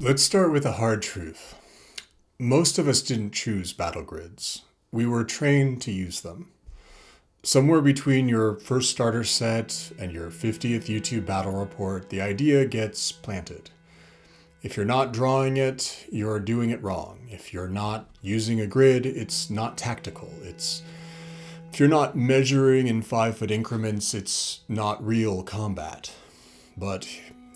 Let's start with a hard truth. Most of us didn't choose battle grids. We were trained to use them. Somewhere between your first starter set and your 50th YouTube battle report, the idea gets planted. If you're not drawing it, you're doing it wrong. If you're not using a grid, it's not tactical. If you're not measuring in 5-foot increments, it's not real combat. But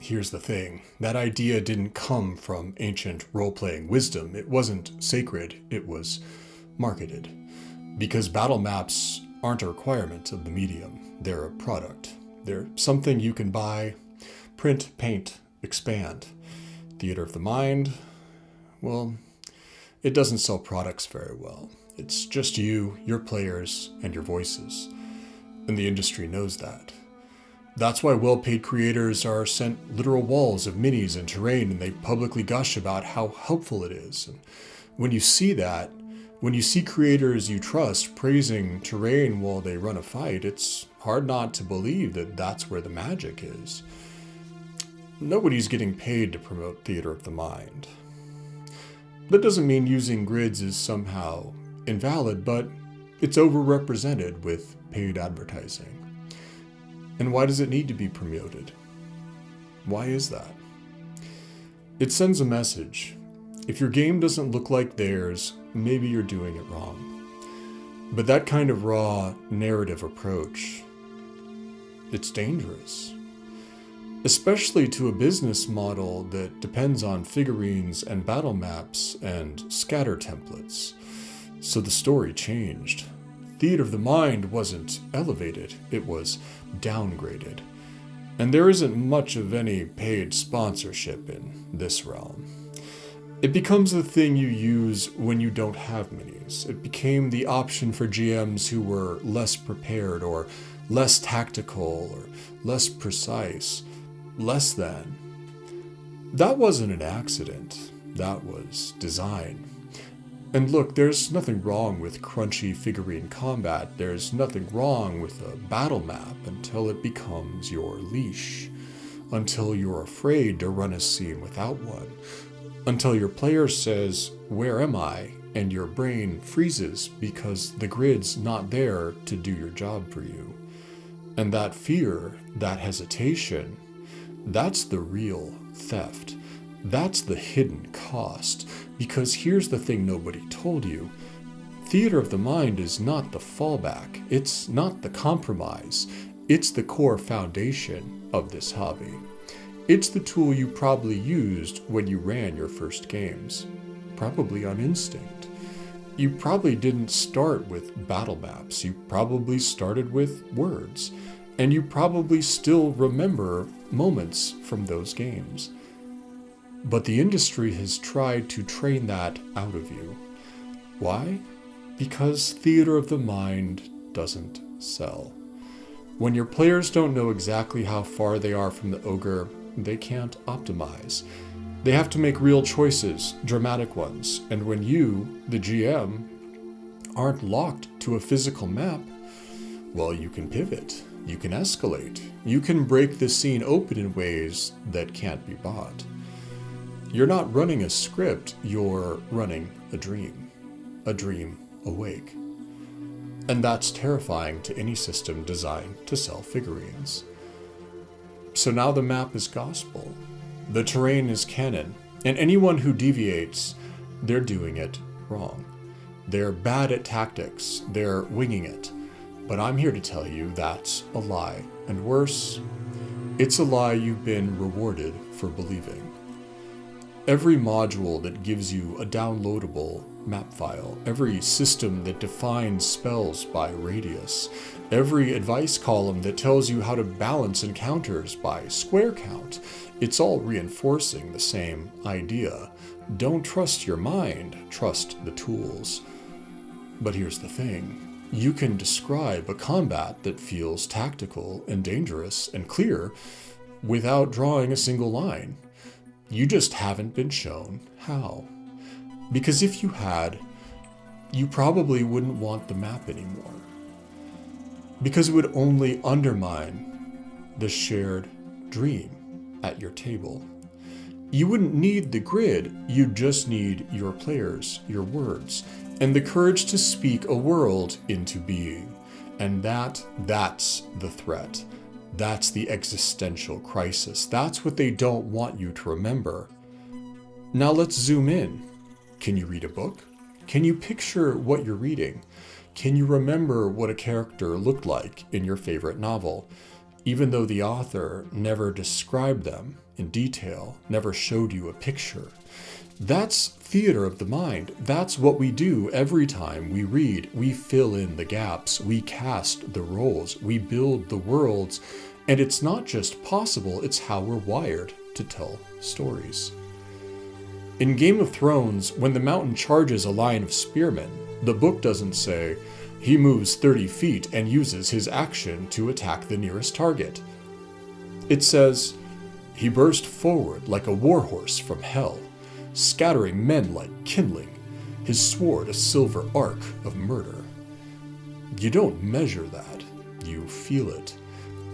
here's the thing. That idea didn't come from ancient role-playing wisdom. It wasn't sacred. It was marketed. Because battle maps aren't a requirement of the medium. They're a product. They're something you can buy, print, paint, expand. Theater of the mind, well, it doesn't sell products very well. It's just you, your players, and your voices. And the industry knows that. That's why well-paid creators are sent literal walls of minis and terrain, and they publicly gush about how helpful it is. And when you see that, when you see creators you trust praising terrain while they run a fight, it's hard not to believe that that's where the magic is. Nobody's getting paid to promote theater of the mind. That doesn't mean using grids is somehow invalid, but it's overrepresented with paid advertising. And why does it need to be promoted? Why is that? It sends a message. If your game doesn't look like theirs, maybe you're doing it wrong. But that kind of raw narrative approach, it's dangerous. Especially to a business model that depends on figurines and battle maps and scatter templates. So the story changed. Theater of the Mind wasn't elevated, it was downgraded. And there isn't much of any paid sponsorship in this realm. It becomes the thing you use when you don't have minis. It became the option for GMs who were less prepared or less tactical or less precise. Less than. That wasn't an accident. That was design. And look, there's nothing wrong with crunchy figurine combat. There's nothing wrong with a battle map until it becomes your leash. Until you're afraid to run a scene without one. Until your player says, "Where am I?" and your brain freezes because the grid's not there to do your job for you. And that fear, that hesitation, that's the real theft. That's the hidden cost. Because here's the thing nobody told you. Theater of the mind is not the fallback. It's not the compromise. It's the core foundation of this hobby. It's the tool you probably used when you ran your first games. Probably on instinct. You probably didn't start with battle maps. You probably started with words. And you probably still remember moments from those games. But the industry has tried to train that out of you. Why? Because theater of the mind doesn't sell. When your players don't know exactly how far they are from the ogre, they can't optimize. They have to make real choices, dramatic ones. And when you, the GM, aren't locked to a physical map, well, you can pivot. You can escalate. You can break the scene open in ways that can't be bought. You're not running a script, you're running a dream awake. And that's terrifying to any system designed to sell figurines. So now the map is gospel. The terrain is canon. And anyone who deviates, they're doing it wrong. They're bad at tactics. They're winging it. But I'm here to tell you that's a lie. And worse, it's a lie you've been rewarded for believing. Every module that gives you a downloadable map file, every system that defines spells by radius, every advice column that tells you how to balance encounters by square count, it's all reinforcing the same idea. Don't trust your mind, trust the tools. But here's the thing. You can describe a combat that feels tactical and dangerous and clear without drawing a single line. You just haven't been shown how. Because if you had, you probably wouldn't want the map anymore. Because it would only undermine the shared dream at your table. You wouldn't need the grid, you'd just need your players, your words, and the courage to speak a world into being. And that's the threat. That's the existential crisis. That's what they don't want you to remember. Now let's zoom in. Can you read a book? Can you picture what you're reading? Can you remember what a character looked like in your favorite novel, even though the author never described them in detail, never showed you a picture? That's theater of the mind. That's what we do every time we read. We fill in the gaps, we cast the roles, we build the worlds, and it's not just possible, it's how we're wired to tell stories. In Game of Thrones, when the mountain charges a line of spearmen, the book doesn't say, he moves 30 feet and uses his action to attack the nearest target. It says, he burst forward like a warhorse from hell, scattering men like kindling, his sword a silver arc of murder. You don't measure that, you feel it.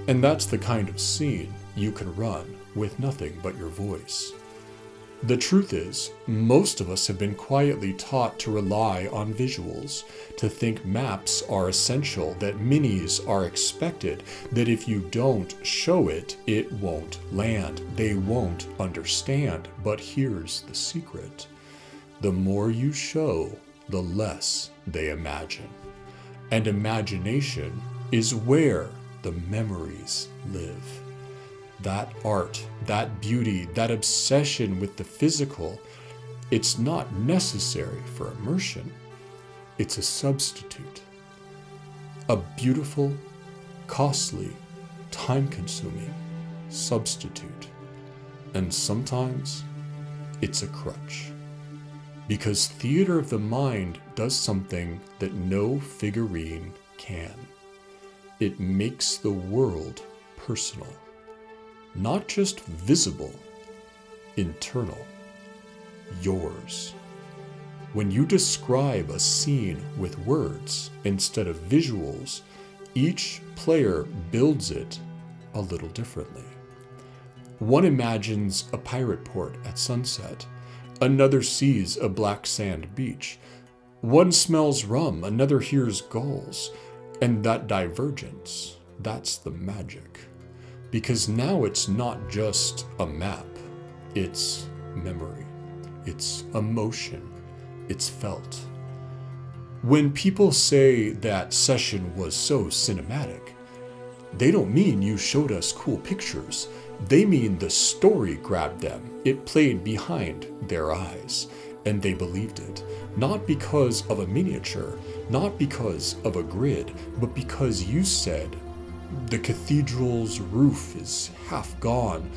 And that's the kind of scene you can run with nothing but your voice. The truth is, most of us have been quietly taught to rely on visuals, to think maps are essential, that minis are expected, that if you don't show it, it won't land, they won't understand. But here's the secret. The more you show, the less they imagine. And imagination is where the memories live. That art, that beauty, that obsession with the physical, it's not necessary for immersion. It's a substitute. A beautiful, costly, time-consuming substitute. And sometimes it's a crutch. Because theater of the mind does something that no figurine can. It makes the world personal. Not just visible, internal, yours. When you describe a scene with words instead of visuals, each player builds it a little differently. One imagines a pirate port at sunset, another sees a black sand beach. One smells rum, another hears gulls, and that divergence, that's the magic. Because now it's not just a map, it's memory, it's emotion, it's felt. When people say that session was so cinematic, they don't mean you showed us cool pictures. They mean the story grabbed them. It played behind their eyes, and they believed it. Not because of a miniature, not because of a grid, but because you said, the cathedral's roof is half gone.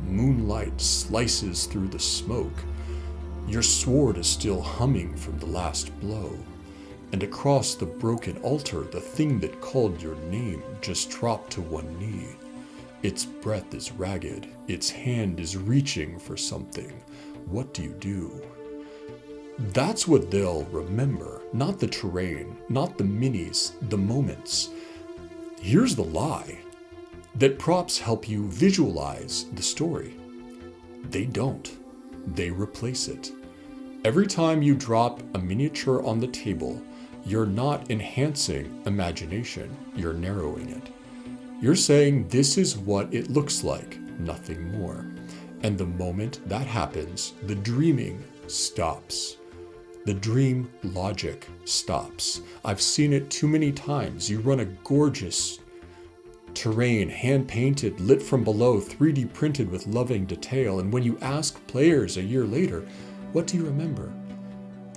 Moonlight slices through the smoke. Your sword is still humming from the last blow. And across the broken altar, the thing that called your name just dropped to one knee. Its breath is ragged. Its hand is reaching for something. What do you do? That's what they'll remember. Not the terrain, not the minis, the moments. Here's the lie, that props help you visualize the story. They don't. They replace it. Every time you drop a miniature on the table, you're not enhancing imagination, you're narrowing it. You're saying this is what it looks like, nothing more. And the moment that happens, the dreaming stops. The dream logic stops. I've seen it too many times. You run a gorgeous terrain, hand-painted, lit from below, 3D printed with loving detail, and when you ask players a year later, what do you remember?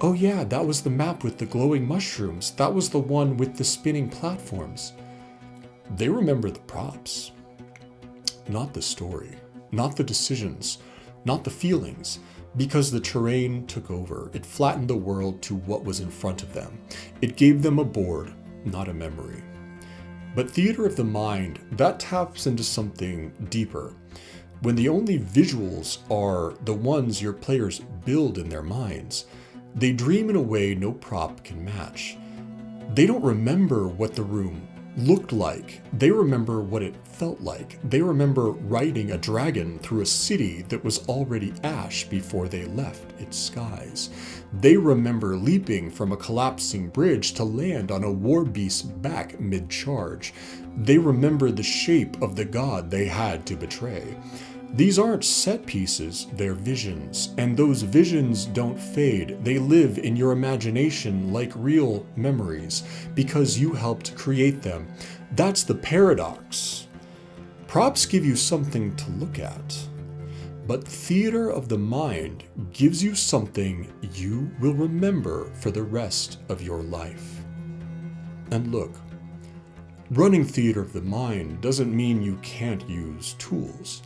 Oh yeah, that was the map with the glowing mushrooms. That was the one with the spinning platforms. They remember the props, not the story, not the decisions, not the feelings. Because the terrain took over, it flattened the world to what was in front of them. It gave them a board, not a memory. But theater of the mind, that taps into something deeper. When the only visuals are the ones your players build in their minds, they dream in a way no prop can match. They don't remember what the room looked like. They remember what it felt like. They remember riding a dragon through a city that was already ash before they left its skies. They remember leaping from a collapsing bridge to land on a war beast's back mid-charge. They remember the shape of the god they had to betray. These aren't set pieces, they're visions, and those visions don't fade. They live in your imagination like real memories because you helped create them. That's the paradox. Props give you something to look at, but theater of the mind gives you something you will remember for the rest of your life. And look, running theater of the mind doesn't mean you can't use tools.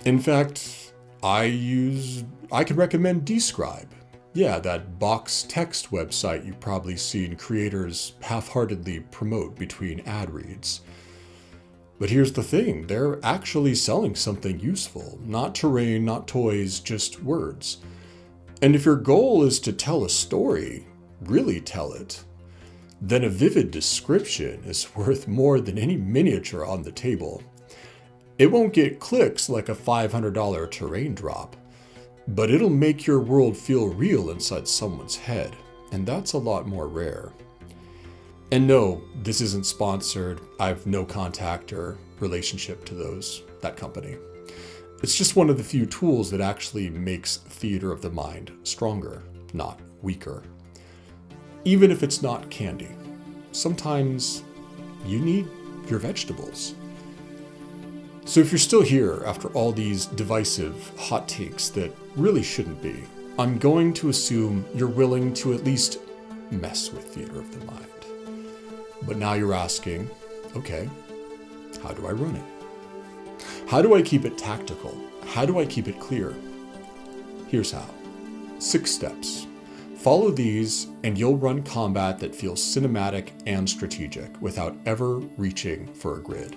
In fact, I could recommend Describe. Yeah, that box text website you've probably seen creators half-heartedly promote between ad reads. But here's the thing, they're actually selling something useful. Not terrain, not toys, just words. And if your goal is to tell a story, really tell it, then a vivid description is worth more than any miniature on the table. It won't get clicks like a $500 terrain drop, but it'll make your world feel real inside someone's head, and that's a lot more rare. And no, this isn't sponsored. I have no contact or relationship to that company. It's just one of the few tools that actually makes theater of the mind stronger, not weaker. Even if it's not candy, sometimes you need your vegetables. So if you're still here after all these divisive hot takes that really shouldn't be, I'm going to assume you're willing to at least mess with theater of the mind. But now you're asking, okay, how do I run it? How do I keep it tactical? How do I keep it clear? Here's how. 6 steps. Follow these and you'll run combat that feels cinematic and strategic without ever reaching for a grid.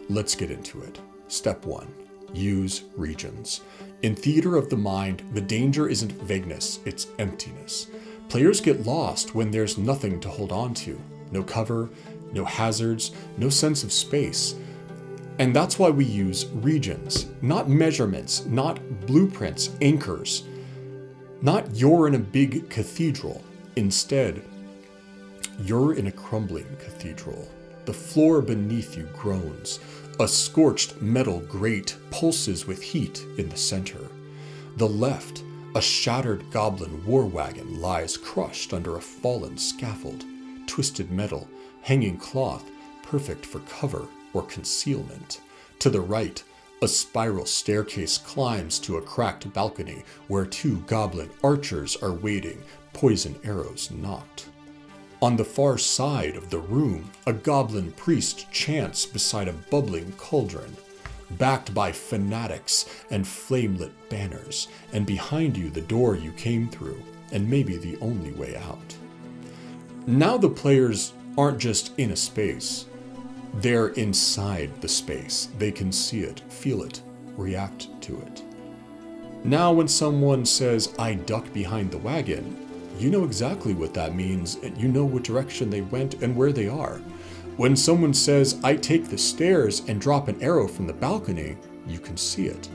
Let's get into it. Step 1. Use regions. In theater of the mind, the danger isn't vagueness, it's emptiness. Players get lost when there's nothing to hold on to. No cover, no hazards, no sense of space. And that's why we use regions, not measurements, not blueprints, anchors. Not you're in a big cathedral. Instead, you're in a crumbling cathedral. The floor beneath you groans. A scorched metal grate pulses with heat in the center. The left, a shattered goblin war wagon lies crushed under a fallen scaffold. Twisted metal, hanging cloth, perfect for cover or concealment. To the right, a spiral staircase climbs to a cracked balcony where 2 goblin archers are waiting, poison arrows nocked. On the far side of the room, a goblin priest chants beside a bubbling cauldron, backed by fanatics and flame-lit banners, and behind you the door you came through, and maybe the only way out. Now the players aren't just in a space, they're inside the space. They can see it, feel it, react to it. Now when someone says, "I duck behind the wagon," you know exactly what that means, and you know what direction they went and where they are. When someone says, "I take the stairs and drop an arrow from the balcony," you can see it.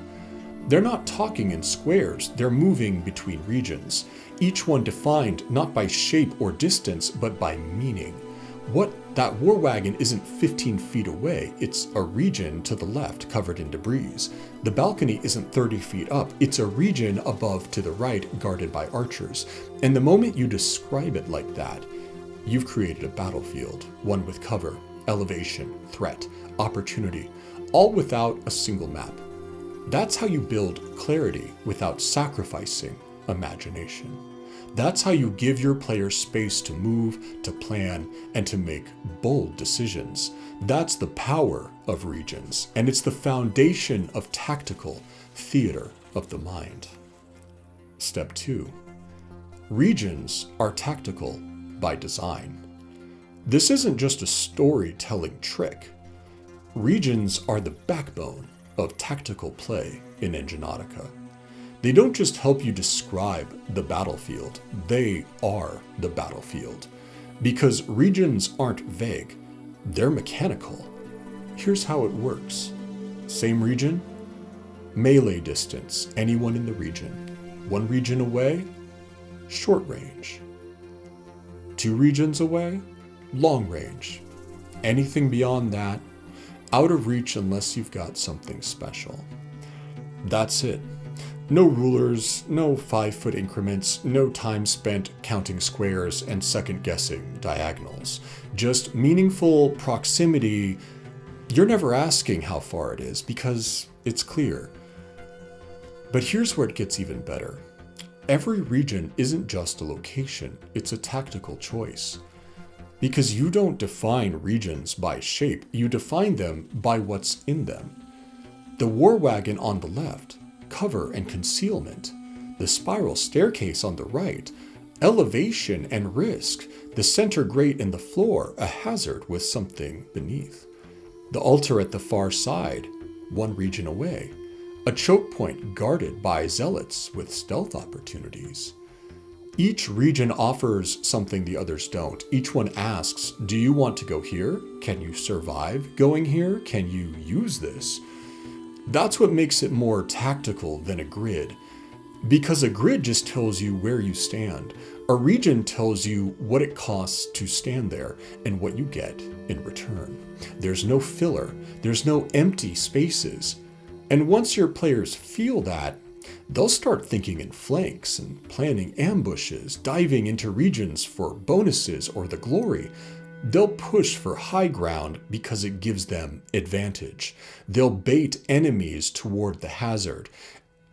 They're not talking in squares, they're moving between regions, each one defined not by shape or distance, but by meaning. That war wagon isn't 15 feet away, it's a region to the left covered in debris. The balcony isn't 30 feet up, it's a region above to the right guarded by archers. And the moment you describe it like that, you've created a battlefield, one with cover, elevation, threat, opportunity, all without a single map. That's how you build clarity without sacrificing imagination. That's how you give your players space to move, to plan, and to make bold decisions. That's the power of regions, and it's the foundation of tactical theater of the mind. Step 2. Regions are tactical by design. This isn't just a storytelling trick. Regions are the backbone of tactical play in Enginotica. They don't just help you describe the battlefield, they are the battlefield. Because regions aren't vague, They're mechanical. Here's how it works. Same region, melee distance, anyone in the region. One region away, short range. 2 regions away, long range. Anything beyond that, out of reach unless you've got something special. That's it. No rulers, no 5-foot increments, no time spent counting squares and second-guessing diagonals. Just meaningful proximity. You're never asking how far it is because it's clear. But here's where it gets even better. Every region isn't just a location, it's a tactical choice. Because you don't define regions by shape, you define them by what's in them. The war wagon on the left, cover and concealment. The spiral staircase on the right, elevation and risk. The center grate in the floor, a hazard with something beneath. The altar at the far side, one region away. A choke point guarded by zealots with stealth opportunities. Each region offers something the others don't. Each one asks, do you want to go here? Can you survive going here? Can you use this? That's what makes it more tactical than a grid. Because a grid just tells you where you stand. A region tells you what it costs to stand there and what you get in return. There's no filler. There's no empty spaces. And once your players feel that, they'll start thinking in flanks and planning ambushes, diving into regions for bonuses or the glory. They'll push for high ground because it gives them advantage. They'll bait enemies toward the hazard.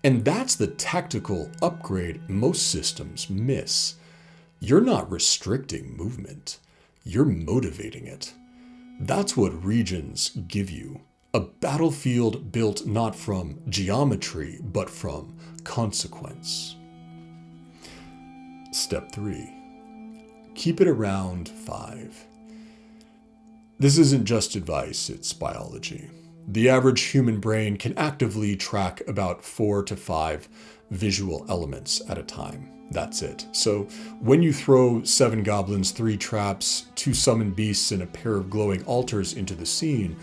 And that's the tactical upgrade most systems miss. You're not restricting movement. You're motivating it. That's what regions give you. A battlefield built not from geometry, but from consequence. Step 3. Keep it around 5. This isn't just advice, it's biology. The average human brain can actively track about 4 to 5 visual elements at a time. That's it. So when you throw 7 goblins, 3 traps, 2 summoned beasts, and a pair of glowing altars into the scene,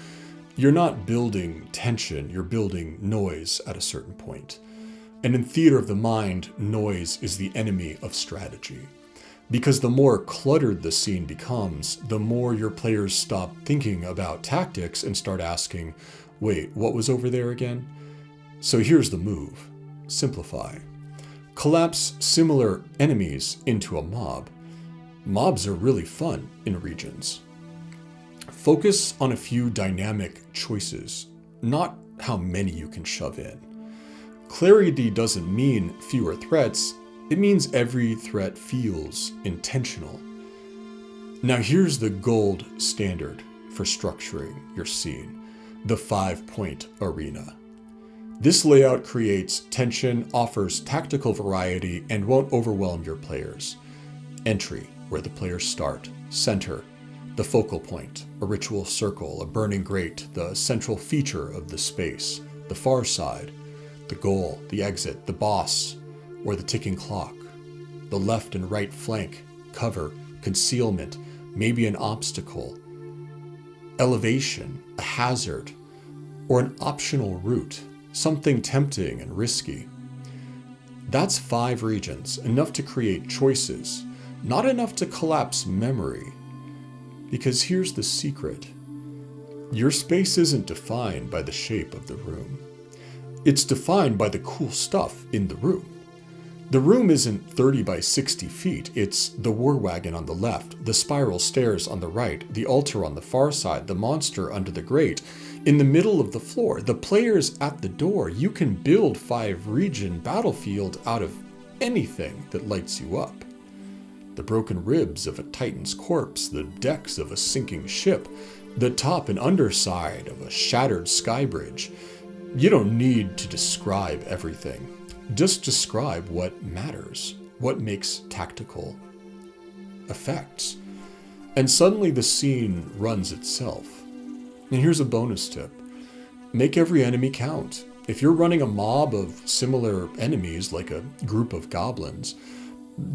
you're not building tension, you're building noise at a certain point. And in theater of the mind, noise is the enemy of strategy. Because the more cluttered the scene becomes, the more your players stop thinking about tactics and start asking, wait, what was over there again? So here's the move. Simplify. Collapse similar enemies into a mob. Mobs are really fun in regions. Focus on a few dynamic choices, not how many you can shove in. Clarity doesn't mean fewer threats, it means every threat feels intentional. Now here's the gold standard for structuring your scene, the 5-point arena. This layout creates tension, offers tactical variety, and won't overwhelm your players. Entry, where the players start. Center, the focal point, a ritual circle, a burning grate, the central feature of the space. The far side, the goal, the exit, the boss, or the ticking clock. The left and right flank, cover, concealment, maybe an obstacle. Elevation, a hazard, or an optional route, something tempting and risky. That's 5 regions, enough to create choices, not enough to collapse memory. Because here's the secret. Your space isn't defined by the shape of the room. It's defined by the cool stuff in the room. The room isn't 30 by 60 feet, it's the war wagon on the left, the spiral stairs on the right, the altar on the far side, the monster under the grate. In the middle of the floor, the players at the door. You can build 5-region battlefield out of anything that lights you up. The broken ribs of a titan's corpse, the decks of a sinking ship, the top and underside of a shattered sky bridge. You don't need to describe everything. Just describe what matters, what makes tactical effects. And suddenly the scene runs itself. And here's a bonus tip. Make every enemy count. If you're running a mob of similar enemies, like a group of goblins,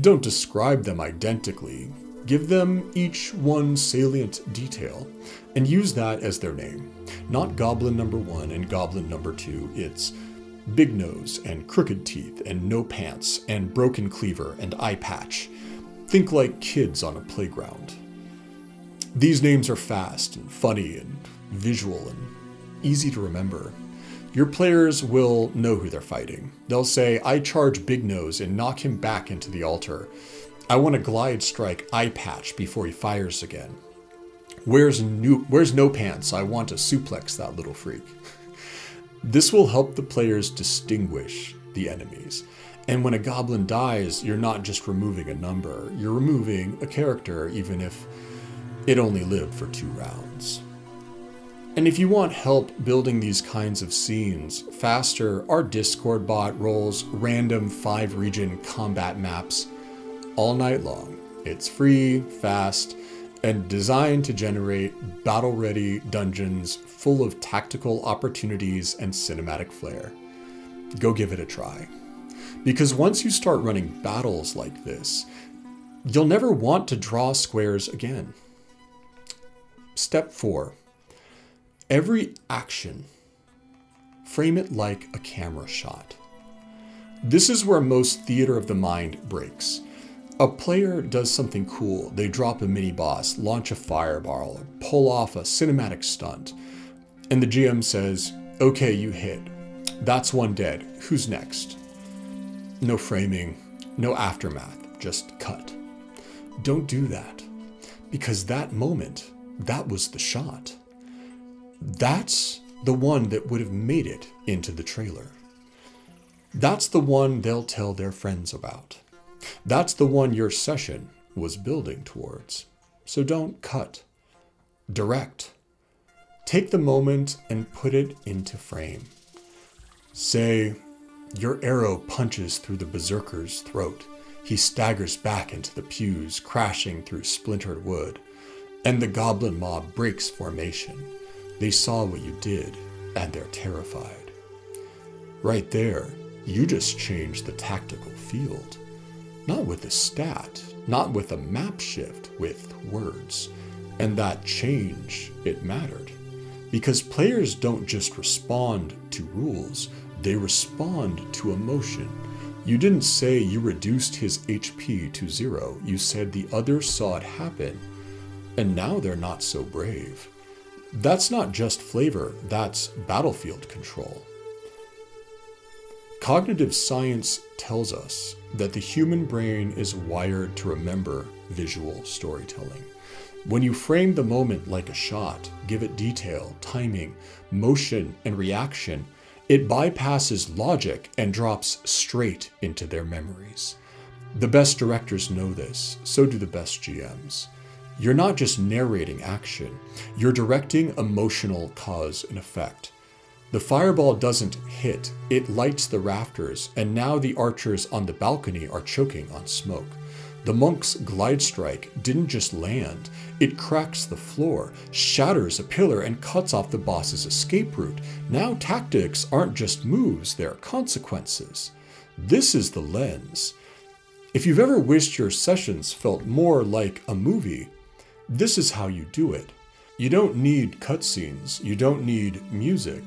don't describe them identically. Give them each one salient detail, and use that as their name. Not Goblin number 1 and Goblin number 2, it's Big Nose and Crooked Teeth and No Pants and Broken Cleaver and Eye Patch. Think like kids on a playground. These names are fast and funny and visual and easy to remember. Your players will know who they're fighting. They'll say, I charge Big Nose and knock him back into the altar. I want to glide strike Eye Patch before he fires again. Where's No Pants? I want to suplex that little freak. This will help the players distinguish the enemies. And when a goblin dies, you're not just removing a number, you're removing a character, even if it only lived for 2 rounds. And if you want help building these kinds of scenes faster, our Discord bot rolls random 5-region combat maps all night long. It's free, fast, and designed to generate battle-ready dungeons full of tactical opportunities and cinematic flair. Go give it a try. Because once you start running battles like this, you'll never want to draw squares again. Step 4. Every action, frame it like a camera shot. This is where most theater of the mind breaks. A player does something cool. They drop a mini-boss, launch a fireball, or pull off a cinematic stunt. And the GM says, okay, you hit. That's 1 dead. Who's next? No framing, no aftermath, just cut. Don't do that. Because that moment, that was the shot. That's the one that would have made it into the trailer. That's the one they'll tell their friends about. That's the one your session was building towards. So don't cut. Direct. Take the moment and put it into frame. Say, your arrow punches through the berserker's throat. He staggers back into the pews, crashing through splintered wood. And the goblin mob breaks formation. They saw what you did, and they're terrified. Right there, you just changed the tactical field. Not with a stat, not with a map shift, with words. And that change, it mattered. Because players don't just respond to rules, they respond to emotion. You didn't say you reduced his HP to 0, you said the others saw it happen, and now they're not so brave. That's not just flavor, that's battlefield control. Cognitive science tells us that the human brain is wired to remember visual storytelling. When you frame the moment like a shot, give it detail, timing, motion, and reaction, it bypasses logic and drops straight into their memories. The best directors know this, so do the best GMs. You're not just narrating action, you're directing emotional cause and effect. The fireball doesn't hit, it lights the rafters, and now the archers on the balcony are choking on smoke. The monk's glide strike didn't just land, it cracks the floor, shatters a pillar, and cuts off the boss's escape route. Now tactics aren't just moves, they're consequences. This is the lens. If you've ever wished your sessions felt more like a movie, this is how you do it. You don't need cutscenes, you don't need music.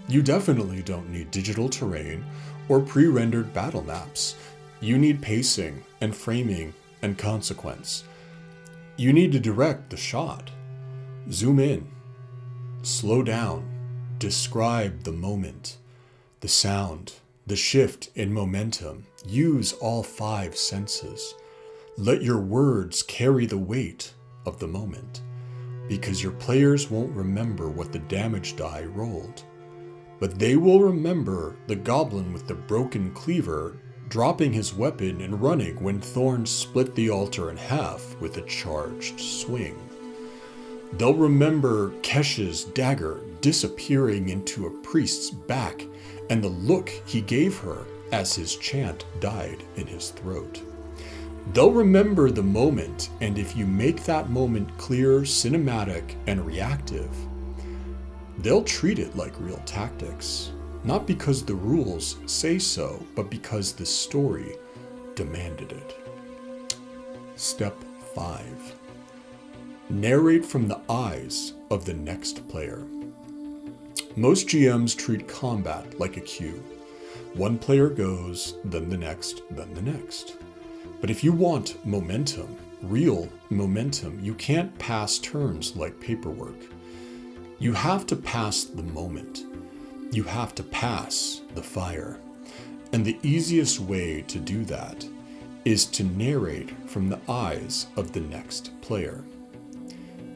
You definitely don't need digital terrain or pre-rendered battle maps. You need pacing and framing and consequence. You need to direct the shot. Zoom in, slow down, describe the moment, the sound, the shift in momentum. Use all 5 senses. Let your words carry the weight of the moment, because your players won't remember what the damage die rolled. But they will remember the goblin with the broken cleaver dropping his weapon and running when Thorn split the altar in half with a charged swing. They'll remember Kesh's dagger disappearing into a priest's back and the look he gave her as his chant died in his throat. They'll remember the moment, and if you make that moment clear, cinematic, and reactive, they'll treat it like real tactics, not because the rules say so, but because the story demanded it. Step 5. Narrate from the eyes of the next player. Most GMs treat combat like a queue. One player goes, then the next, then the next. But if you want momentum, real momentum, you can't pass turns like paperwork. You have to pass the moment. You have to pass the fire. And the easiest way to do that is to narrate from the eyes of the next player.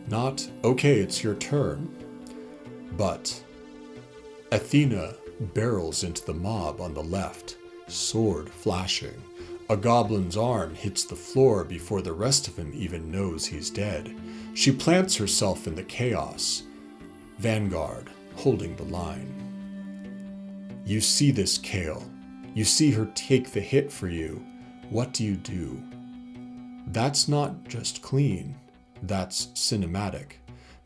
Not, okay, it's your turn, but Athena barrels into the mob on the left, sword flashing. A goblin's arm hits the floor before the rest of him even knows he's dead. She plants herself in the chaos. Vanguard, holding the line. You see this, Kale. You see her take the hit for you. What do? That's not just clean. That's cinematic.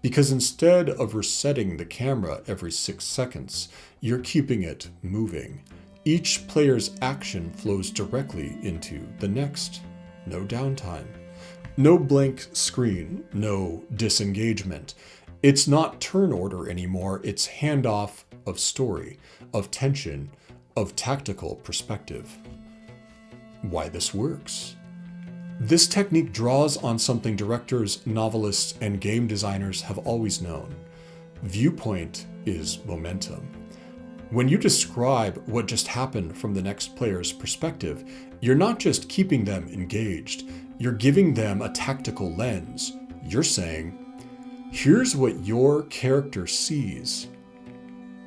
Because instead of resetting the camera every 6 seconds, you're keeping it moving. Each player's action flows directly into the next. No downtime. No blank screen. No disengagement. It's not turn order anymore. It's handoff of story, of tension, of tactical perspective. Why this works? This technique draws on something directors, novelists, and game designers have always known. Viewpoint is momentum. When you describe what just happened from the next player's perspective, you're not just keeping them engaged, you're giving them a tactical lens. You're saying, here's what your character sees.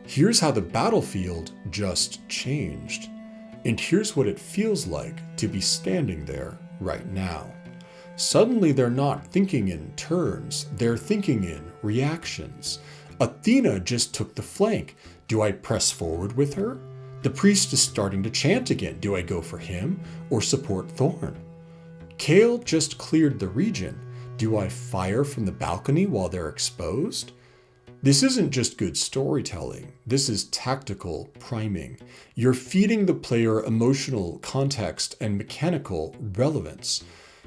Here's how the battlefield just changed. And here's what it feels like to be standing there right now. Suddenly they're not thinking in turns, they're thinking in reactions. Athena just took the flank. Do I press forward with her? The priest is starting to chant again. Do I go for him or support Thorn? Kale just cleared the region. Do I fire from the balcony while they're exposed? This isn't just good storytelling. This is tactical priming. You're feeding the player emotional context and mechanical relevance.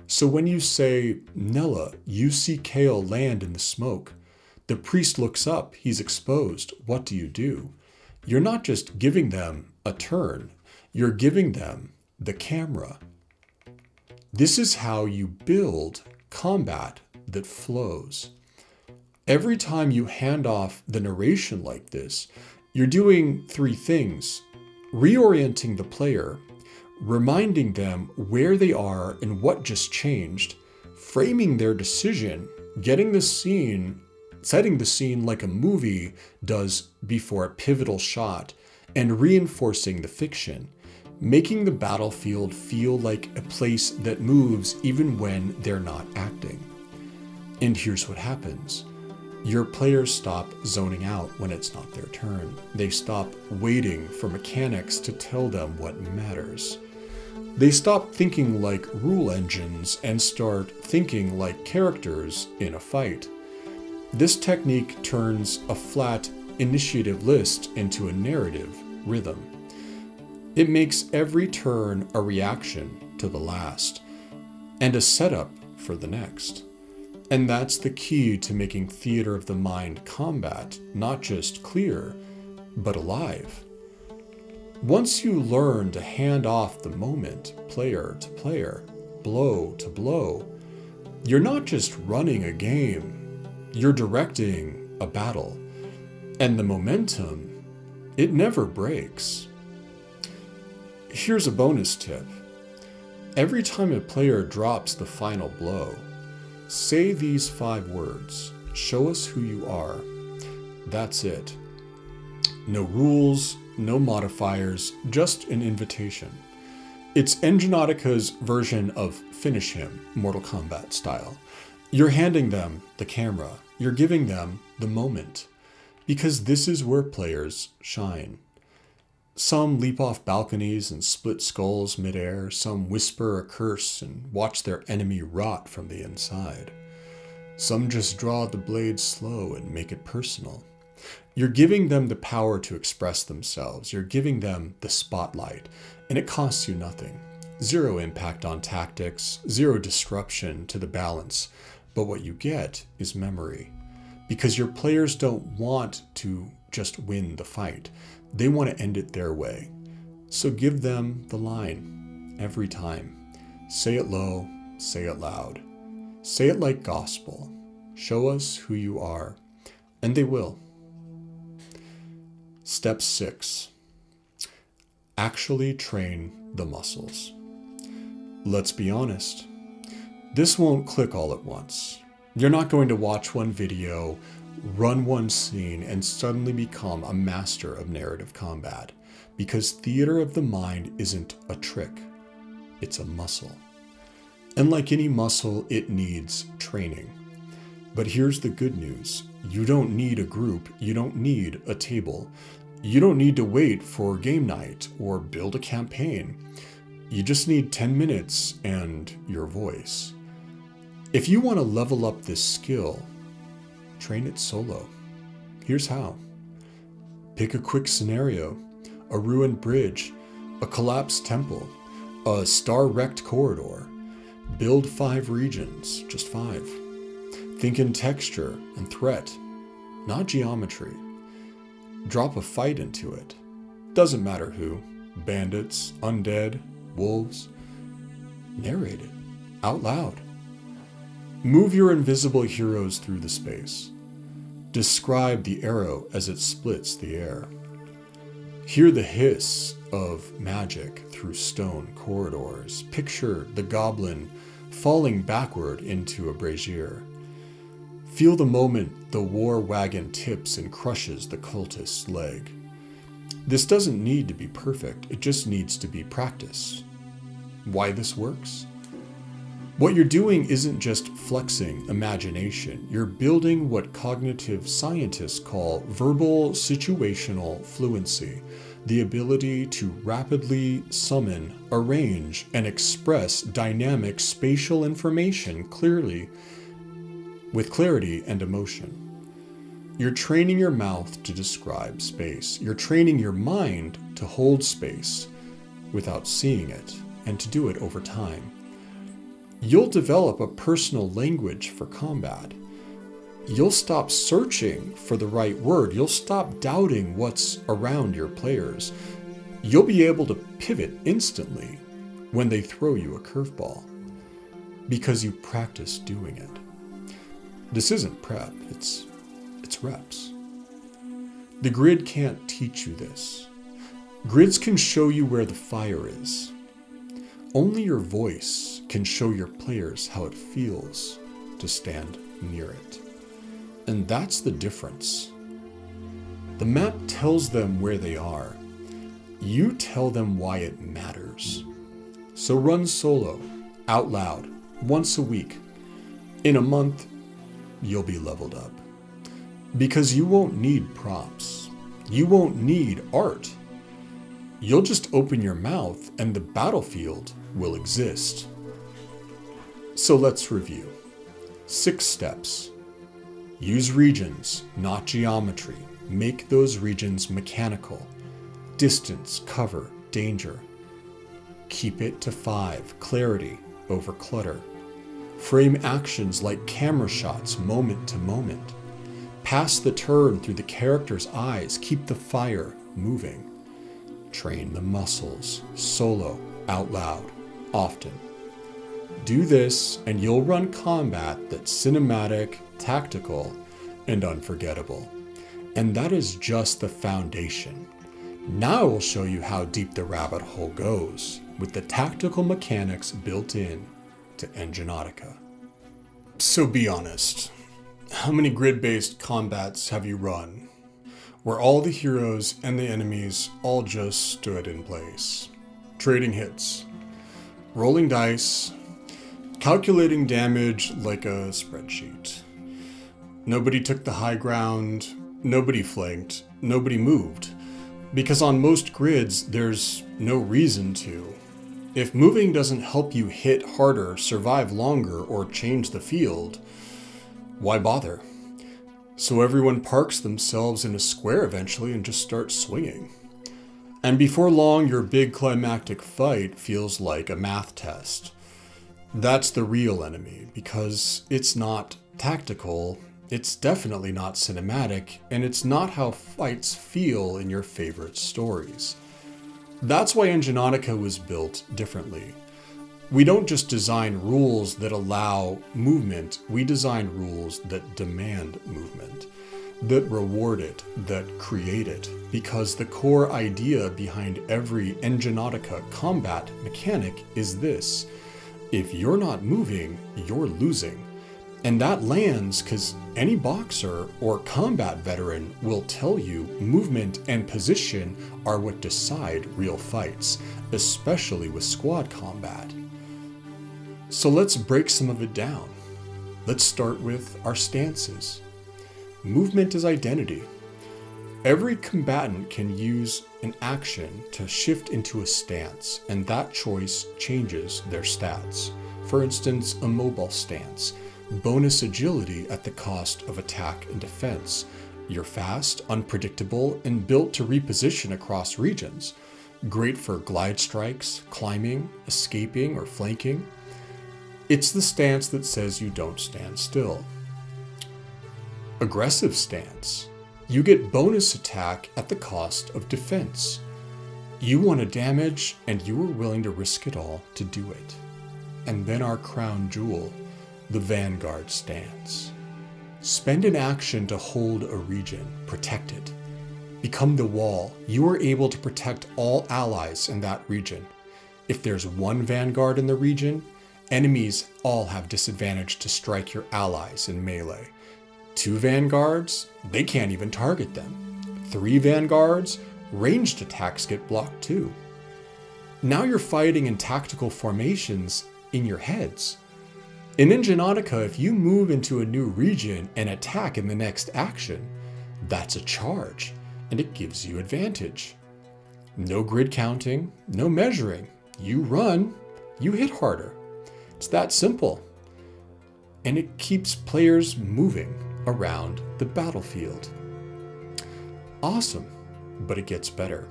So when you say, Nella, you see Kale land in the smoke. The priest looks up, he's exposed. What do? You're not just giving them a turn, you're giving them the camera. This is how you build combat that flows. Every time you hand off the narration like this, you're doing 3 things: reorienting the player, reminding them where they are and what just changed, framing their decision, setting the scene like a movie does before a pivotal shot, and reinforcing the fiction, making the battlefield feel like a place that moves even when they're not acting. And here's what happens. Your players stop zoning out when it's not their turn. They stop waiting for mechanics to tell them what matters. They stop thinking like rule engines and start thinking like characters in a fight. This technique turns a flat initiative list into a narrative rhythm. It makes every turn a reaction to the last and a setup for the next. And that's the key to making theater of the mind combat not just clear, but alive. Once you learn to hand off the moment, player to player, blow to blow, you're not just running a game, you're directing a battle. And the momentum, it never breaks. Here's a bonus tip. Every time a player drops the final blow, say these 5 words. Show us who you are. That's it. No rules, no modifiers, just an invitation. It's Enginotica's version of Finish Him, Mortal Kombat style. You're handing them the camera. You're giving them the moment. Because this is where players shine. Some leap off balconies and split skulls midair. Some whisper a curse and watch their enemy rot from the inside. Some just draw the blade slow and make it personal. You're giving them the power to express themselves. You're giving them the spotlight, and it costs you nothing. Zero impact on tactics, zero disruption to the balance. But what you get is memory. Because your players don't want to just win the fight. They want to end it their way. So give them the line every time. Say it low, say it loud. Say it like gospel. Show us who you are. And they will. Step 6. Actually train the muscles. Let's be honest. This won't click all at once. You're not going to watch one video, run one scene, and suddenly become a master of narrative combat. Because theater of the mind isn't a trick. It's a muscle. And like any muscle, it needs training. But here's the good news. You don't need a group. You don't need a table. You don't need to wait for game night or build a campaign. You just need 10 minutes and your voice. If you want to level up this skill, train it solo. Here's how. Pick a quick scenario, a ruined bridge, a collapsed temple, a star-wrecked corridor. Build 5 regions, just 5. Think in texture and threat, not geometry. Drop a fight into it. Doesn't matter who. Bandits, undead, wolves. Narrate it out loud. Move your invisible heroes through the space. Describe the arrow as it splits the air. Hear the hiss of magic through stone corridors. Picture the goblin falling backward into a brazier. Feel the moment the war wagon tips and crushes the cultist's leg. This doesn't need to be perfect, it just needs to be practice. Why this works? What you're doing isn't just flexing imagination, you're building what cognitive scientists call verbal situational fluency, the ability to rapidly summon, arrange, and express dynamic spatial information clearly, with clarity and emotion. You're training your mouth to describe space. You're training your mind to hold space without seeing it, and to do it over time. You'll develop a personal language for combat. You'll stop searching for the right word. You'll stop doubting what's around your players. You'll be able to pivot instantly when they throw you a curveball because you practice doing it. This isn't prep, it's reps. The grid can't teach you this. Grids can show you where the fire is. Only your voice can show your players how it feels to stand near it. And that's the difference. The map tells them where they are. You tell them why it matters. So run solo, out loud, once a week. In a month, you'll be leveled up. Because you won't need prompts. You won't need art. You'll just open your mouth and the battlefield will exist. So let's review. 6 steps. Use regions, not geometry. Make those regions mechanical. Distance, cover, danger. Keep it to 5. Clarity over clutter. Frame actions like camera shots moment to moment. Pass the turn through the character's eyes. Keep the fire moving. Train the muscles, solo, out loud, often. Do this and you'll run combat that's cinematic, tactical, and unforgettable. And that is just the foundation. Now I will show you how deep the rabbit hole goes with the tactical mechanics built in to Enginotica. So be honest. How many grid-based combats have you run, where all the heroes and the enemies all just stood in place, trading hits, rolling dice, calculating damage like a spreadsheet? Nobody took the high ground, nobody flanked, nobody moved, because on most grids there's no reason to. If moving doesn't help you hit harder, survive longer, or change the field, why bother? So everyone parks themselves in a square eventually and just starts swinging. And before long, your big climactic fight feels like a math test. That's the real enemy, because it's not tactical, it's definitely not cinematic, and it's not how fights feel in your favorite stories. That's why Enginotica was built differently. We don't just design rules that allow movement, we design rules that demand movement, that reward it, that create it, because the core idea behind every Enginotica combat mechanic is this: if you're not moving, you're losing. And that lands because any boxer or combat veteran will tell you movement and position are what decide real fights, especially with squad combat. So let's break some of it down. Let's start with our stances. Movement is identity. Every combatant can use an action to shift into a stance, and that choice changes their stats. For instance, a mobile stance. Bonus agility at the cost of attack and defense. You're fast, unpredictable, and built to reposition across regions. Great for glide strikes, climbing, escaping, or flanking. It's the stance that says you don't stand still. Aggressive stance. You get bonus attack at the cost of defense. You want to damage, and you are willing to risk it all to do it. And then our crown jewel, the Vanguard stance. Spend an action to hold a region, protect it. Become the wall. You are able to protect all allies in that region. If there's one Vanguard in the region, enemies all have disadvantage to strike your allies in melee. 2 Vanguards, they can't even target them. 3 Vanguards, ranged attacks get blocked too. Now you're fighting in tactical formations in your heads. In Enginotica, if you move into a new region and attack in the next action, that's a charge, and it gives you advantage. No grid counting, no measuring. You run, you hit harder. It's that simple. And it keeps players moving around the battlefield. Awesome, but it gets better.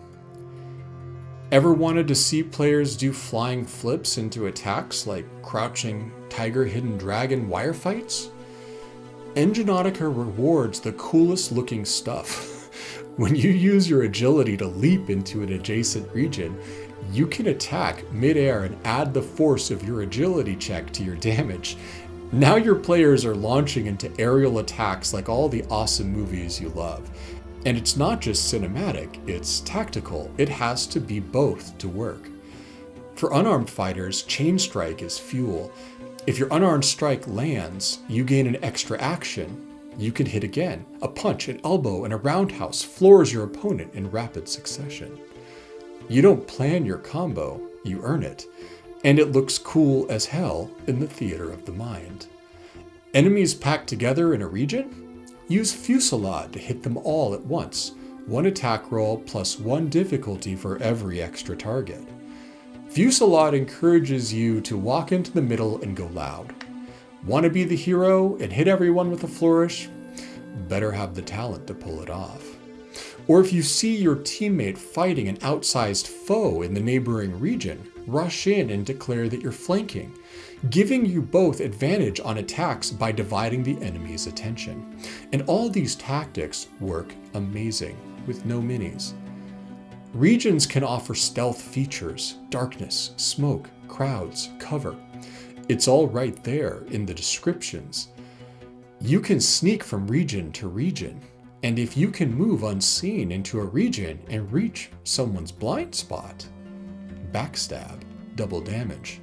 Ever wanted to see players do flying flips into attacks like crouching tiger, hidden dragon wire fights? Enginotica rewards the coolest looking stuff. When you use your agility to leap into an adjacent region, you can attack midair and add the force of your agility check to your damage. Now your players are launching into aerial attacks like all the awesome movies you love. And it's not just cinematic, it's tactical. It has to be both to work. For unarmed fighters, chain strike is fuel. If your unarmed strike lands, you gain an extra action. You can hit again. A punch, an elbow, and a roundhouse floors your opponent in rapid succession. You don't plan your combo, you earn it. And it looks cool as hell in the theater of the mind. Enemies packed together in a region? Use Fusillade to hit them all at once. 1 attack roll plus 1 difficulty for every extra target. Fusillade encourages you to walk into the middle and go loud. Want to be the hero and hit everyone with a flourish? Better have the talent to pull it off. Or if you see your teammate fighting an outsized foe in the neighboring region, rush in and declare that you're flanking, giving you both advantage on attacks by dividing the enemy's attention. And all these tactics work amazing with no minis. Regions can offer stealth features, darkness, smoke, crowds, cover. It's all right there in the descriptions. You can sneak from region to region. And if you can move unseen into a region and reach someone's blind spot, backstab, double damage.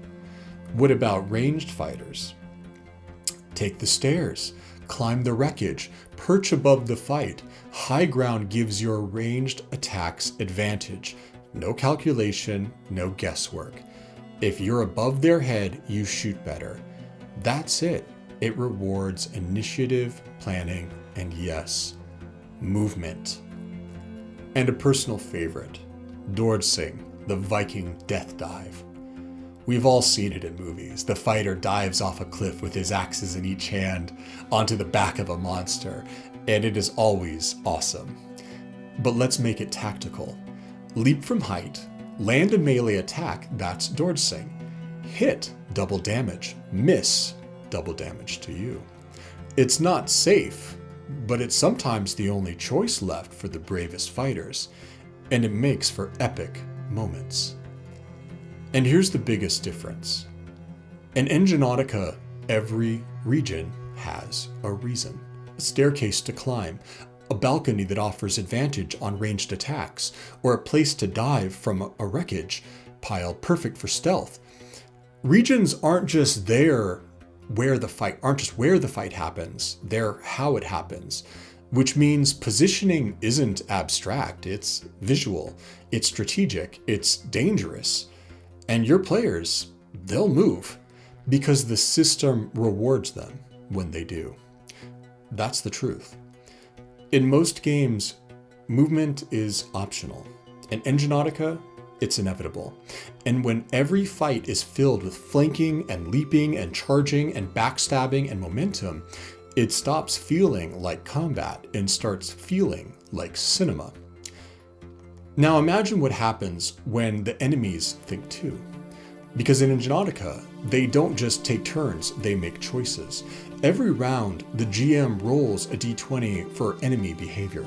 What about ranged fighters? Take the stairs, climb the wreckage, perch above the fight. High ground gives your ranged attacks advantage. No calculation, no guesswork. If you're above their head, you shoot better. That's it. It rewards initiative, planning, and yes, movement. And a personal favorite, Dordsing, the Viking death dive. We've all seen it in movies. The fighter dives off a cliff with his axes in each hand onto the back of a monster, and it is always awesome. But let's make it tactical. Leap from height, land a melee attack, that's dodging. Hit, double damage. Miss, double damage to you. It's not safe, but it's sometimes the only choice left for the bravest fighters, and it makes for epic moments. And here's the biggest difference. In Enginotica, every region has a reason. A staircase to climb, a balcony that offers advantage on ranged attacks, or a place to dive from a wreckage pile perfect for stealth. Regions aren't just where the fight happens, they're how it happens, which means positioning isn't abstract, it's visual, it's strategic, it's dangerous. And your players, they'll move because the system rewards them when they do. That's the truth. In most games, movement is optional. In Enginotica, it's inevitable. And when every fight is filled with flanking and leaping and charging and backstabbing and momentum, it stops feeling like combat and starts feeling like cinema. Now imagine what happens when the enemies think too. Because in Enginotica, they don't just take turns, they make choices. Every round, the GM rolls a d20 for enemy behavior.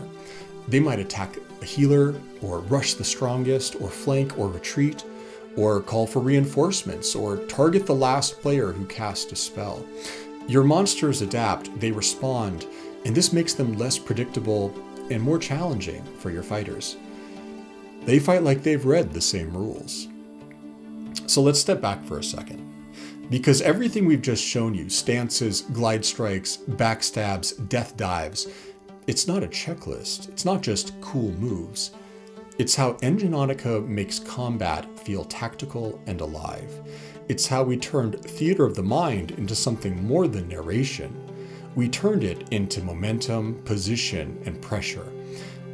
They might attack a healer, or rush the strongest, or flank or retreat, or call for reinforcements, or target the last player who cast a spell. Your monsters adapt, they respond, and this makes them less predictable and more challenging for your fighters. They fight like they've read the same rules. So let's step back for a second. Because everything we've just shown you, stances, glide strikes, backstabs, death dives, it's not a checklist. It's not just cool moves. It's how Enginotica makes combat feel tactical and alive. It's how we turned theater of the mind into something more than narration. We turned it into momentum, position, and pressure.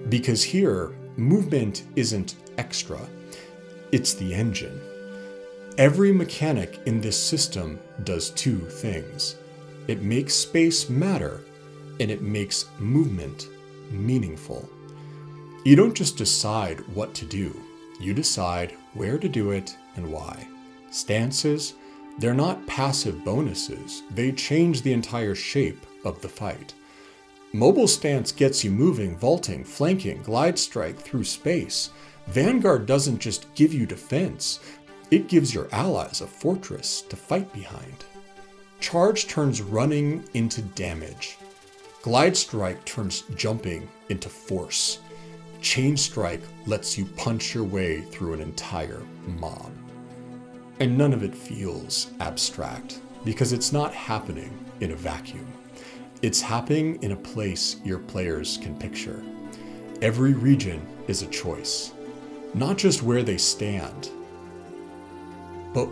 Because here, movement isn't extra. It's the engine. Every mechanic in this system does two things. It makes space matter, and it makes movement meaningful. You don't just decide what to do, you decide where to do it and why. Stances, they're not passive bonuses, they change the entire shape of the fight. Mobile stance gets you moving, vaulting, flanking, glide strike through space. Vanguard doesn't just give you defense, it gives your allies a fortress to fight behind. Charge turns running into damage. Glide strike turns jumping into force. Chain strike lets you punch your way through an entire mob. And none of it feels abstract, because it's not happening in a vacuum. It's happening in a place your players can picture. Every region is a choice, not just where they stand, but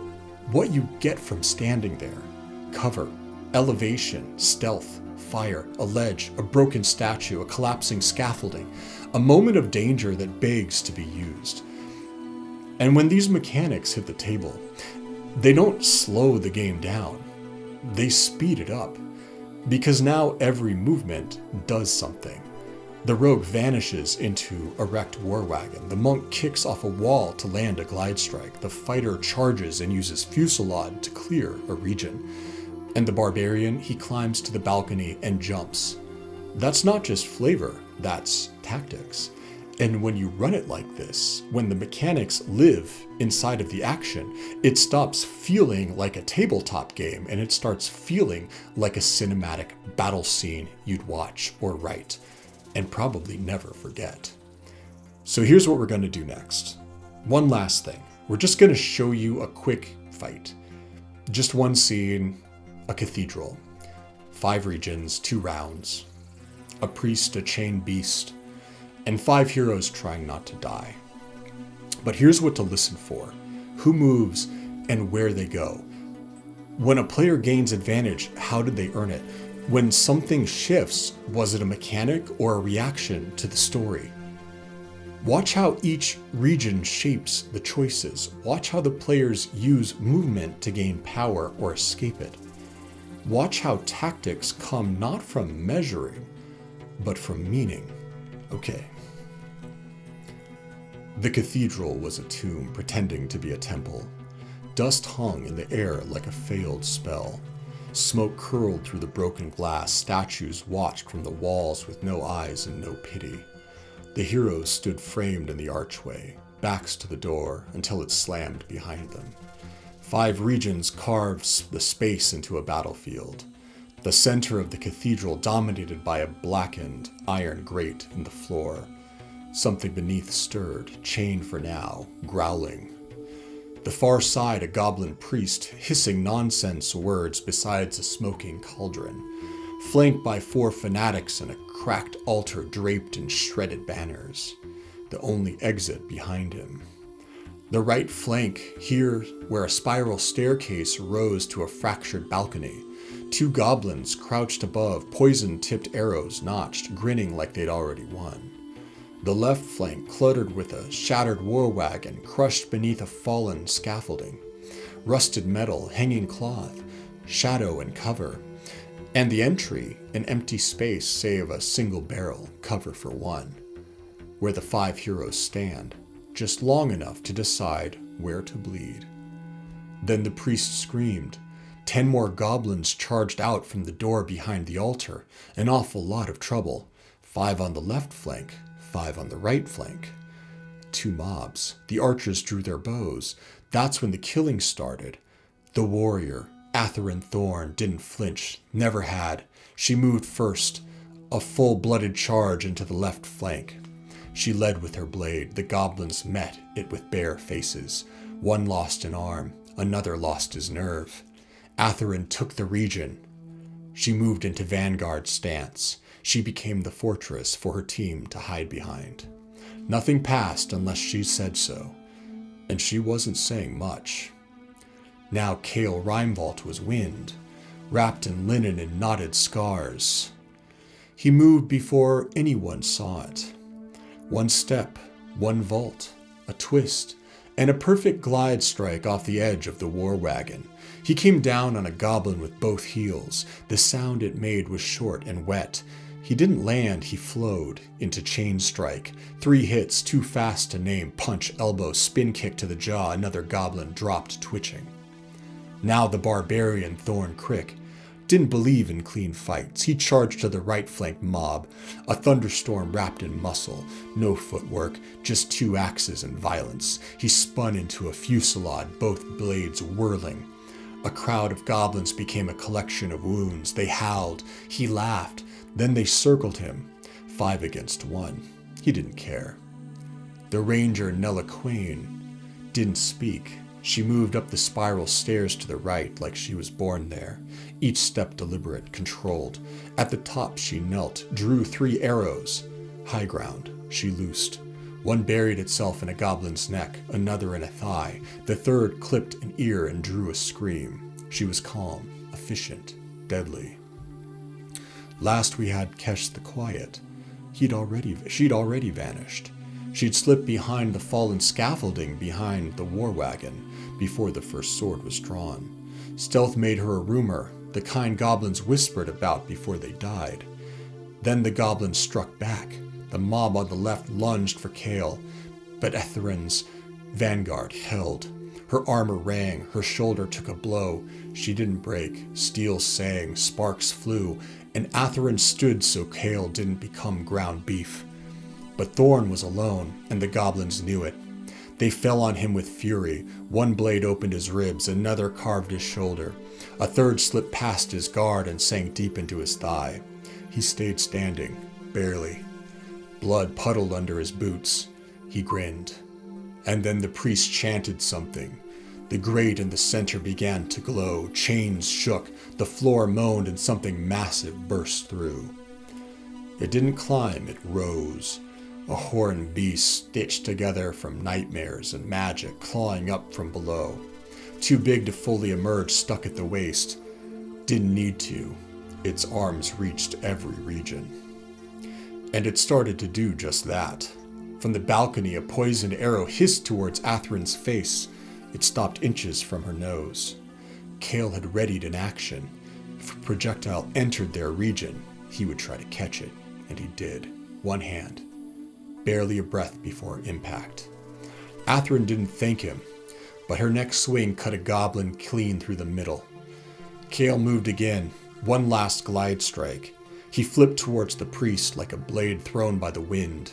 what you get from standing there. Cover, elevation, stealth, fire, a ledge, a broken statue, a collapsing scaffolding, a moment of danger that begs to be used. And when these mechanics hit the table, they don't slow the game down, they speed it up. Because now every movement does something. The rogue vanishes into a wrecked war wagon. The monk kicks off a wall to land a glide strike. The fighter charges and uses fusillade to clear a region. And the barbarian, he climbs to the balcony and jumps. That's not just flavor, that's tactics. And when you run it like this, when the mechanics live inside of the action, it stops feeling like a tabletop game and it starts feeling like a cinematic battle scene you'd watch or write, and probably never forget. So here's what we're going to do next. One last thing. We're just going to show you a quick fight. Just one scene, a cathedral, 5 regions, 2 rounds, a priest, a chained beast, and 5 heroes trying not to die. But here's what to listen for. Who moves and where they go. When a player gains advantage, how did they earn it? When something shifts, was it a mechanic or a reaction to the story? Watch how each region shapes the choices. Watch how the players use movement to gain power or escape it. Watch how tactics come not from measuring, but from meaning. Okay. The cathedral was a tomb pretending to be a temple. Dust hung in the air like a failed spell. Smoke curled through the broken glass. Statues watched from the walls with no eyes and no pity. The heroes stood framed in the archway, backs to the door until it slammed behind them. 5 regions carved the space into a battlefield. The center of the cathedral dominated by a blackened iron grate in the floor. Something beneath stirred, chained for now, growling. The far side, a goblin priest hissing nonsense words besides a smoking cauldron, flanked by 4 fanatics and a cracked altar draped in shredded banners, the only exit behind him. The right flank, here where a spiral staircase rose to a fractured balcony, 2 goblins crouched above, poison-tipped arrows notched, grinning like they'd already won. The left flank cluttered with a shattered war wagon crushed beneath a fallen scaffolding, rusted metal, hanging cloth, shadow and cover, and the entry, an empty space save a single barrel, cover for 1, where the 5 heroes stand, just long enough to decide where to bleed. Then the priest screamed. 10 more goblins charged out from the door behind the altar, an awful lot of trouble. 5 on the left flank, 5 on the right flank. 2 mobs. The archers drew their bows. That's when the killing started. The warrior, Atheryn Thorn, didn't flinch, never had. She moved first, a full-blooded charge into the left flank. She led with her blade. The goblins met it with bare faces. 1 lost an arm, another lost his nerve. Atheryn took the region. She moved into vanguard stance. She became the fortress for her team to hide behind. Nothing passed unless she said so, and she wasn't saying much. Now Cale Rheinvolt was wind, wrapped in linen and knotted scars. He moved before anyone saw it. 1 step, 1 vault, a twist, and a perfect glide strike off the edge of the war wagon. He came down on a goblin with both heels. The sound it made was short and wet. He didn't land, he flowed into chain strike. 3 hits, too fast to name. Punch, elbow, spin kick to the jaw. Another goblin dropped, twitching. Now the barbarian Thorn Crick didn't believe in clean fights. He charged to the right flank mob, a thunderstorm wrapped in muscle. No footwork, just 2 axes and violence. He spun into a fusillade, both blades whirling. A crowd of goblins became a collection of wounds. They howled. He laughed. Then they circled him, 5 against 1. He didn't care. The ranger Nella Quain didn't speak. She moved up the spiral stairs to the right like she was born there, each step deliberate, controlled. At the top she knelt, drew 3 arrows. High ground, she loosed. 1 buried itself in a goblin's neck, another in a thigh. The 3rd clipped an ear and drew a scream. She was calm, efficient, deadly. Last we had Kesh the Quiet. She'd already vanished. She'd slipped behind the fallen scaffolding behind the war wagon before the first sword was drawn. Stealth made her a rumor, the kind goblins whispered about before they died. Then the goblins struck back. The mob on the left lunged for Cale, but Atheryn's vanguard held. Her armor rang, her shoulder took a blow. She didn't break, steel sang, sparks flew, and Atheryn stood so Cale didn't become ground beef. But Thorn was alone, and the goblins knew it. They fell on him with fury. 1 blade opened his ribs, another carved his shoulder. A 3rd slipped past his guard and sank deep into his thigh. He stayed standing, barely. Blood puddled under his boots. He grinned. And then the priest chanted something. The grate in the center began to glow. Chains shook. The floor moaned and something massive burst through. It didn't climb, it rose. A horned beast stitched together from nightmares and magic, clawing up from below. Too big to fully emerge, stuck at the waist. Didn't need to. Its arms reached every region. And it started to do just that. From the balcony, a poisoned arrow hissed towards Atheryn's face. It stopped inches from her nose. Cale had readied an action. If a projectile entered their region, he would try to catch it, and he did. 1 hand. Barely a breath before impact. Athrun didn't thank him, but her next swing cut a goblin clean through the middle. Kale moved again, one last glide strike. He flipped towards the priest like a blade thrown by the wind.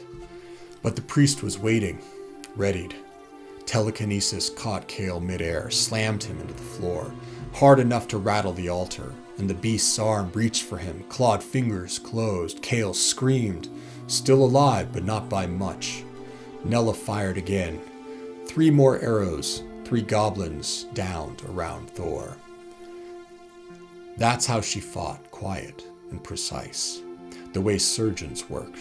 But the priest was waiting, readied. Telekinesis caught Kale midair, slammed him into the floor, hard enough to rattle the altar, and the beast's arm reached for him, clawed fingers closed. Kale screamed, still alive, but not by much. Nella fired again. 3 more arrows, 3 goblins downed around Thor. That's how she fought, quiet and precise, the way surgeons work.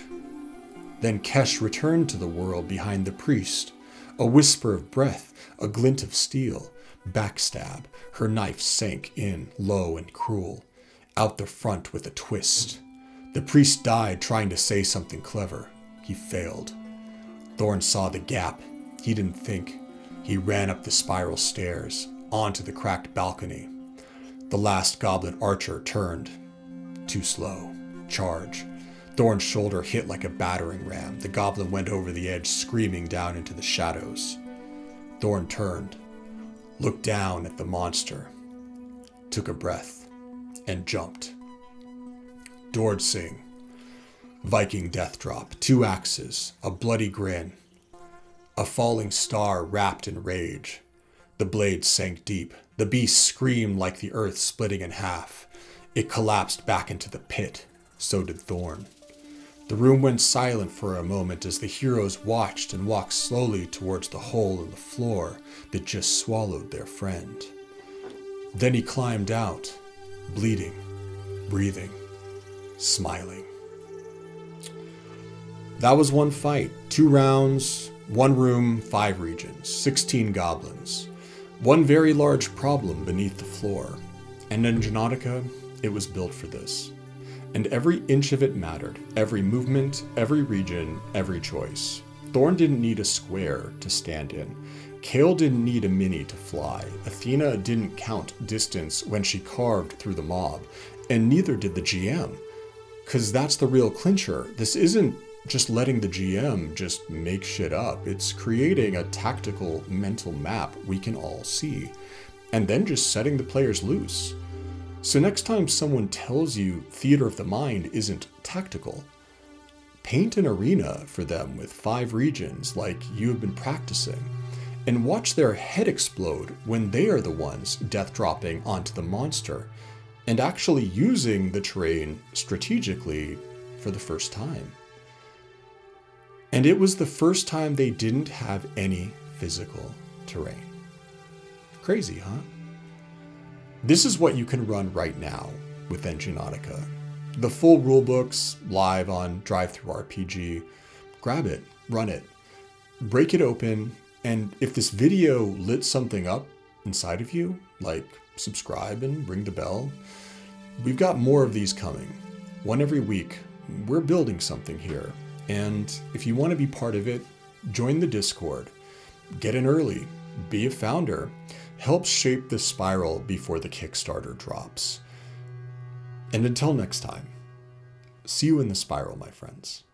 Then Kesh returned to the world behind the priest, a whisper of breath, a glint of steel, backstab. Her knife sank in, low and cruel, out the front with a twist. The priest died trying to say something clever. He failed. Thorn saw the gap. He didn't think. He ran up the spiral stairs, onto the cracked balcony. The last goblin archer turned. Too slow. Charge. Thorn's shoulder hit like a battering ram. The goblin went over the edge, screaming down into the shadows. Thorn turned, looked down at the monster, took a breath, and jumped. Dord Singh. Viking death drop. 2 axes. A bloody grin. A falling star wrapped in rage. The blade sank deep. The beast screamed like the earth splitting in half. It collapsed back into the pit. So did Thorn. The room went silent for a moment as the heroes watched and walked slowly towards the hole in the floor that just swallowed their friend. Then he climbed out, bleeding, breathing, smiling. That was one fight. 2 rounds, 1 room, 5 regions, 16 goblins. One very large problem beneath the floor. And Enginotica, it was built for this. And every inch of it mattered. Every movement, every region, every choice. Thorn didn't need a square to stand in. Kale didn't need a mini to fly. Athena didn't count distance when she carved through the mob. And neither did the GM. Because that's the real clincher. This isn't just letting the GM just make shit up. It's creating a tactical mental map we can all see. And then just setting the players loose. So next time someone tells you theater of the mind isn't tactical, paint an arena for them with 5 regions like you have been practicing, and watch their head explode when they are the ones death dropping onto the monster and actually using the terrain strategically for the first time. And it was the first time they didn't have any physical terrain. Crazy, huh? This is what you can run right now with Enginotica. The full rulebook's live on DriveThruRPG. Grab it, run it, break it open, and if this video lit something up inside of you, like subscribe and ring the bell, we've got more of these coming. 1 every week. We're building something here. And if you want to be part of it, join the Discord. Get in early. Be a founder. Help shape the spiral before the Kickstarter drops. And until next time, see you in the spiral, my friends.